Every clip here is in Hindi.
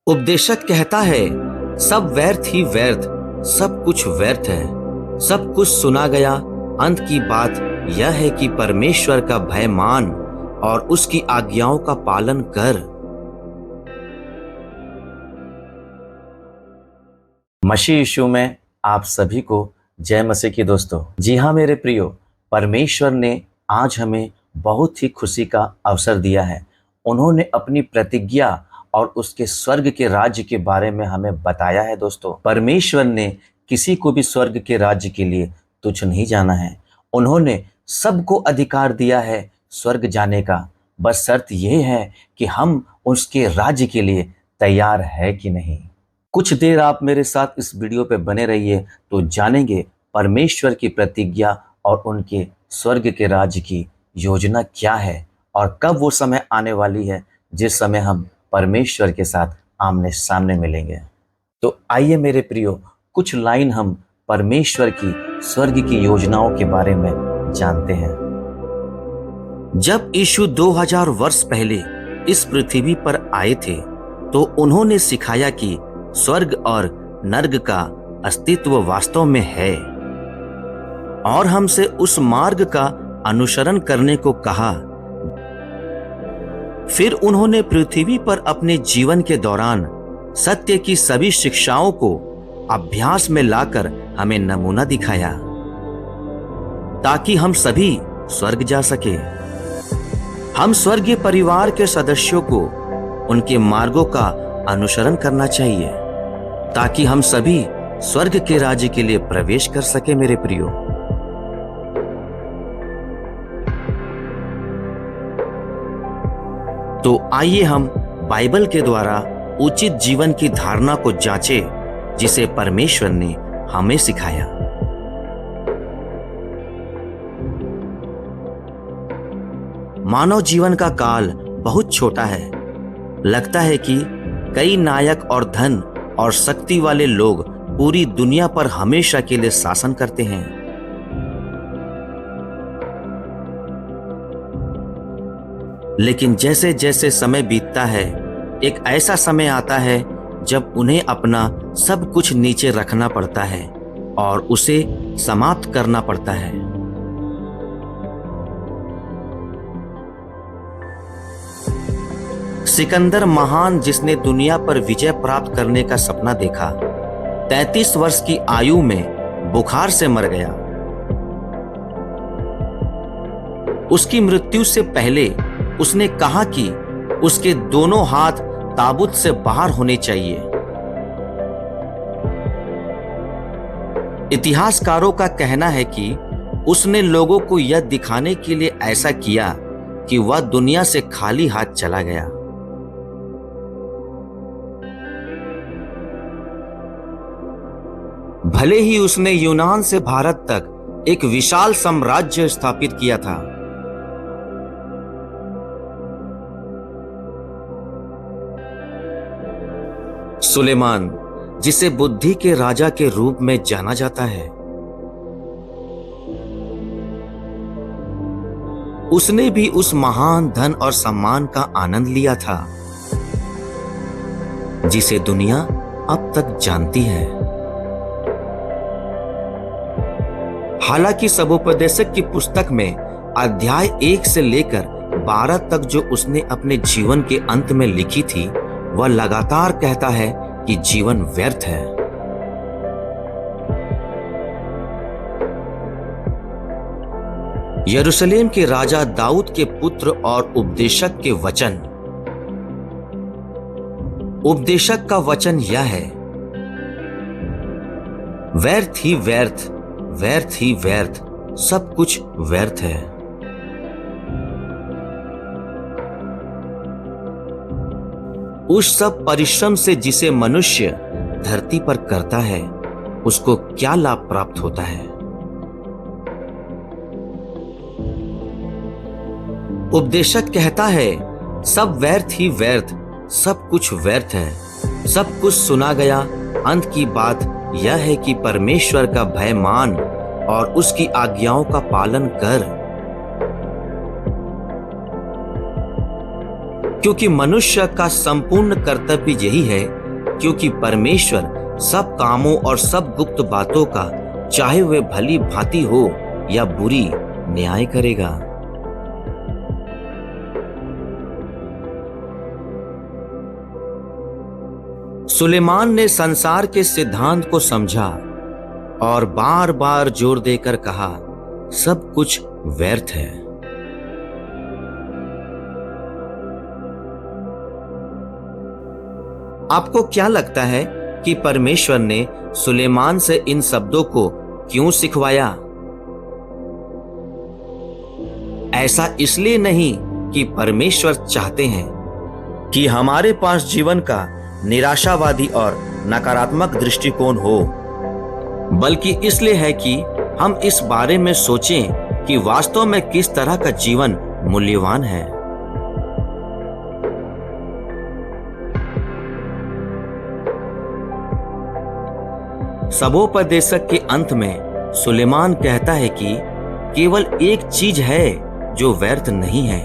उपदेशक कहता है, सब व्यर्थ ही व्यर्थ, सब कुछ व्यर्थ है, सब कुछ सुना गया। अंत की बात यह है कि परमेश्वर का भय मान और उसकी आज्ञाओं का पालन कर। मसीह यीशु में आप सभी को जय मसीह की दोस्तों। जी हाँ मेरे प्रियो, परमेश्वर ने आज हमें बहुत ही खुशी का अवसर दिया है। उन्होंने अपनी प्रतिज्ञा और उसके स्वर्ग के राज्य के बारे में हमें बताया है। दोस्तों, परमेश्वर ने किसी को भी स्वर्ग के राज्य के लिए तुच्छ नहीं जाना है। उन्होंने सबको अधिकार दिया है स्वर्ग जाने का। बस शर्त यह है कि हम उसके राज्य के लिए तैयार है कि नहीं। कुछ देर आप मेरे साथ इस वीडियो पे बने रहिए तो जानेंगे परमेश्वर की प्रतिज्ञा और उनके स्वर्ग के राज्य की योजना क्या है और कब वो समय आने वाली है जिस समय हम परमेश्वर के साथ आमने सामने मिलेंगे। तो आइए मेरे प्रियो, कुछ लाइन हम परमेश्वर की स्वर्ग की योजनाओं के बारे में जानते हैं। जब यीशु 2000 वर्ष पहले इस पृथ्वी पर आए थे तो उन्होंने सिखाया कि स्वर्ग और नर्क का अस्तित्व वास्तव में है और हमसे उस मार्ग का अनुसरण करने को कहा। फिर उन्होंने पृथ्वी पर अपने जीवन के दौरान सत्य की सभी शिक्षाओं को अभ्यास में लाकर हमें नमूना दिखाया ताकि हम सभी स्वर्ग जा सके। हम स्वर्गीय परिवार के सदस्यों को उनके मार्गों का अनुसरण करना चाहिए ताकि हम सभी स्वर्ग के राज्य के लिए प्रवेश कर सके। मेरे प्रियो, तो आइए हम बाइबल के द्वारा उचित जीवन की धारणा को जांचें जिसे परमेश्वर ने हमें सिखाया। मानव जीवन का काल बहुत छोटा है। लगता है कि कई नायक और धन और शक्ति वाले लोग पूरी दुनिया पर हमेशा के लिए शासन करते हैं। लेकिन जैसे जैसे समय बीतता है, एक ऐसा समय आता है जब उन्हें अपना सब कुछ नीचे रखना पड़ता है और उसे समाप्त करना पड़ता है। सिकंदर महान, जिसने दुनिया पर विजय प्राप्त करने का सपना देखा, 33 वर्ष की आयु में बुखार से मर गया। उसकी मृत्यु से पहले उसने कहा कि उसके दोनों हाथ ताबूत से बाहर होने चाहिए। इतिहासकारों का कहना है कि उसने लोगों को यह दिखाने के लिए ऐसा किया कि वह दुनिया से खाली हाथ चला गया। भले ही उसने यूनान से भारत तक एक विशाल साम्राज्य स्थापित किया था, सुलेमान, जिसे बुद्धि के राजा के रूप में जाना जाता है, उसने भी उस महान धन और सम्मान का आनंद लिया था जिसे दुनिया अब तक जानती है। हालांकि सबोपदेशक की पुस्तक में अध्याय 1 से लेकर 12 तक जो उसने अपने जीवन के अंत में लिखी थी, वह लगातार कहता है कि जीवन व्यर्थ है। यरूशलेम के राजा दाऊद के पुत्र और उपदेशक के वचन। उपदेशक का वचन यह है, व्यर्थ ही व्यर्थ, व्यर्थ ही व्यर्थ, सब कुछ व्यर्थ है। उस सब परिश्रम से जिसे मनुष्य धरती पर करता है, उसको क्या लाभ प्राप्त होता है? उपदेशक कहता है, सब व्यर्थ ही व्यर्थ, सब कुछ व्यर्थ है, सब कुछ सुना गया। अंत की बात यह है कि परमेश्वर का भय मान और उसकी आज्ञाओं का पालन कर। क्योंकि मनुष्य का संपूर्ण कर्तव्य यही है, क्योंकि परमेश्वर सब कामों और सब गुप्त बातों का, चाहे वे भली भांति हो या बुरी, न्याय करेगा। सुलेमान ने संसार के सिद्धांत को समझा और बार बार जोर देकर कहा, सब कुछ व्यर्थ है। आपको क्या लगता है कि परमेश्वर ने सुलेमान से इन शब्दों को क्यों सिखवाया? ऐसा इसलिए नहीं कि परमेश्वर चाहते हैं कि हमारे पास जीवन का निराशावादी और नकारात्मक दृष्टिकोण हो, बल्कि इसलिए है कि हम इस बारे में सोचें कि वास्तव में किस तरह का जीवन मूल्यवान है। सबोपदेशक के अंत में सुलेमान कहता है कि केवल एक चीज है जो व्यर्थ नहीं है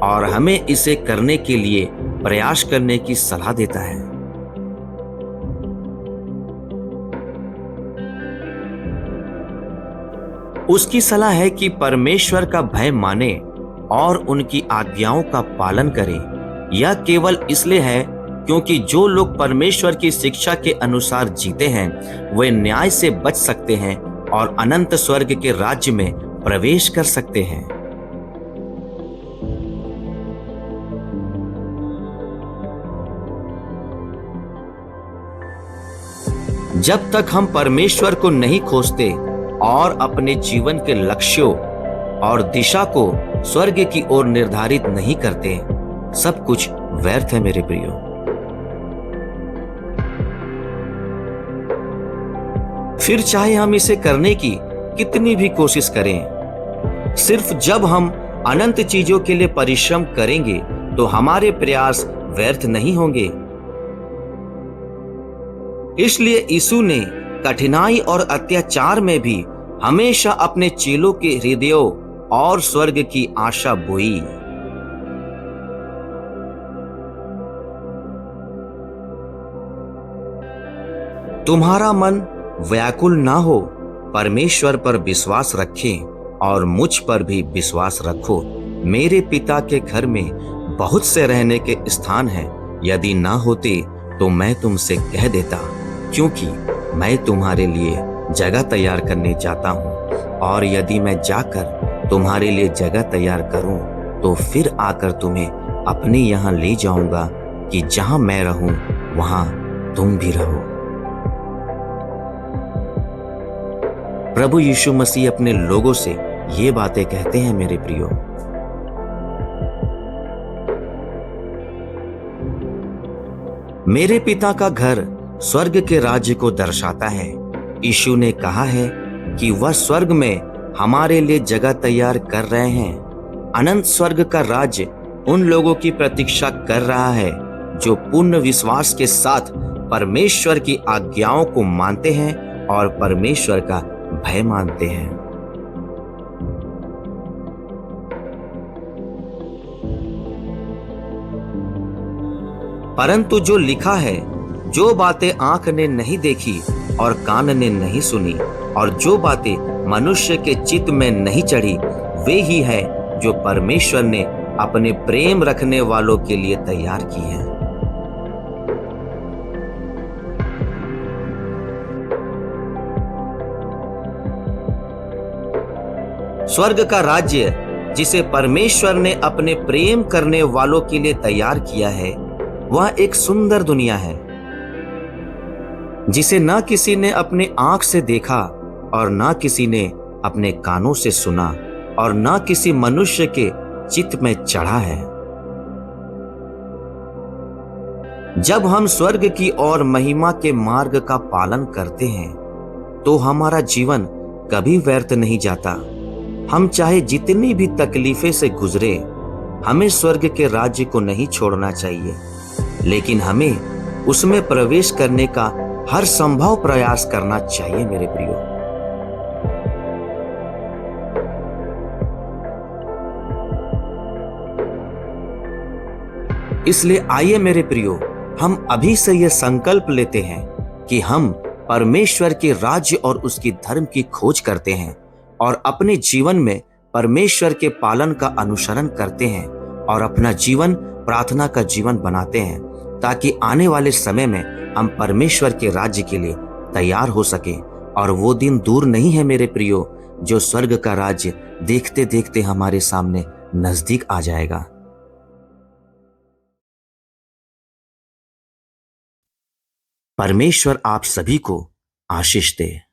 और हमें इसे करने के लिए प्रयास करने की सलाह देता है। उसकी सलाह है कि परमेश्वर का भय माने और उनकी आज्ञाओं का पालन करें। यह केवल इसलिए है क्योंकि जो लोग परमेश्वर की शिक्षा के अनुसार जीते हैं वे न्याय से बच सकते हैं और अनंत स्वर्ग के राज्य में प्रवेश कर सकते हैं। जब तक हम परमेश्वर को नहीं खोजते और अपने जीवन के लक्ष्यों और दिशा को स्वर्ग की ओर निर्धारित नहीं करते, सब कुछ व्यर्थ है मेरे प्रियो। फिर चाहे हम इसे करने की कितनी भी कोशिश करें, सिर्फ जब हम अनंत चीजों के लिए परिश्रम करेंगे तो हमारे प्रयास व्यर्थ नहीं होंगे। इसलिए यीशु ने कठिनाई और अत्याचार में भी हमेशा अपने चेलों के हृदयों और स्वर्ग की आशा बोई। तुम्हारा मन व्याकुल ना हो, परमेश्वर पर विश्वास रखें और मुझ पर भी विश्वास रखो। मेरे पिता के घर में बहुत से रहने के स्थान हैं, यदि ना होते तो मैं तुमसे कह देता, क्योंकि मैं तुम्हारे लिए जगह तैयार करने जाता हूँ। और यदि मैं जाकर तुम्हारे लिए जगह तैयार करूँ तो फिर आकर तुम्हें अपने यहाँ ले जाऊंगा कि जहाँ मैं रहूं वहाँ तुम भी रहो। प्रभु यीशु मसीह अपने लोगों से ये बातें कहते हैं मेरे प्रियो। मेरे पिता का घर स्वर्ग के राज्य को दर्शाता है। यीशु ने कहा है कि वह स्वर्ग में हमारे लिए जगह तैयार कर रहे हैं। अनंत स्वर्ग का राज्य उन लोगों की प्रतीक्षा कर रहा है जो पूर्ण विश्वास के साथ परमेश्वर की आज्ञाओं को मानते हैं और परमेश्वर का भय मानते हैं। परंतु जो लिखा है, जो बातें आंख ने नहीं देखी और कान ने नहीं सुनी और जो बातें मनुष्य के चित्त में नहीं चढ़ी, वे ही है जो परमेश्वर ने अपने प्रेम रखने वालों के लिए तैयार की है। स्वर्ग का राज्य जिसे परमेश्वर ने अपने प्रेम करने वालों के लिए तैयार किया है, वह एक सुंदर दुनिया है जिसे ना किसी ने अपने आंख से देखा और ना किसी ने अपने कानों से सुना और ना किसी मनुष्य के चित्त में चढ़ा है। जब हम स्वर्ग की ओर महिमा के मार्ग का पालन करते हैं तो हमारा जीवन कभी व्यर्थ नहीं जाता। हम चाहे जितनी भी तकलीफें से गुजरे, हमें स्वर्ग के राज्य को नहीं छोड़ना चाहिए, लेकिन हमें उसमें प्रवेश करने का हर संभव प्रयास करना चाहिए मेरे प्रियो। इसलिए आइए मेरे प्रियो, हम अभी से ये संकल्प लेते हैं कि हम परमेश्वर के राज्य और उसकी धर्म की खोज करते हैं और अपने जीवन में परमेश्वर के पालन का अनुसरण करते हैं और अपना जीवन प्रार्थना का जीवन बनाते हैं, ताकि आने वाले समय में हम परमेश्वर के राज्य के लिए तैयार हो सके। और वो दिन दूर नहीं है मेरे प्रियो, जो स्वर्ग का राज्य देखते देखते हमारे सामने नजदीक आ जाएगा। परमेश्वर आप सभी को आशीष दे।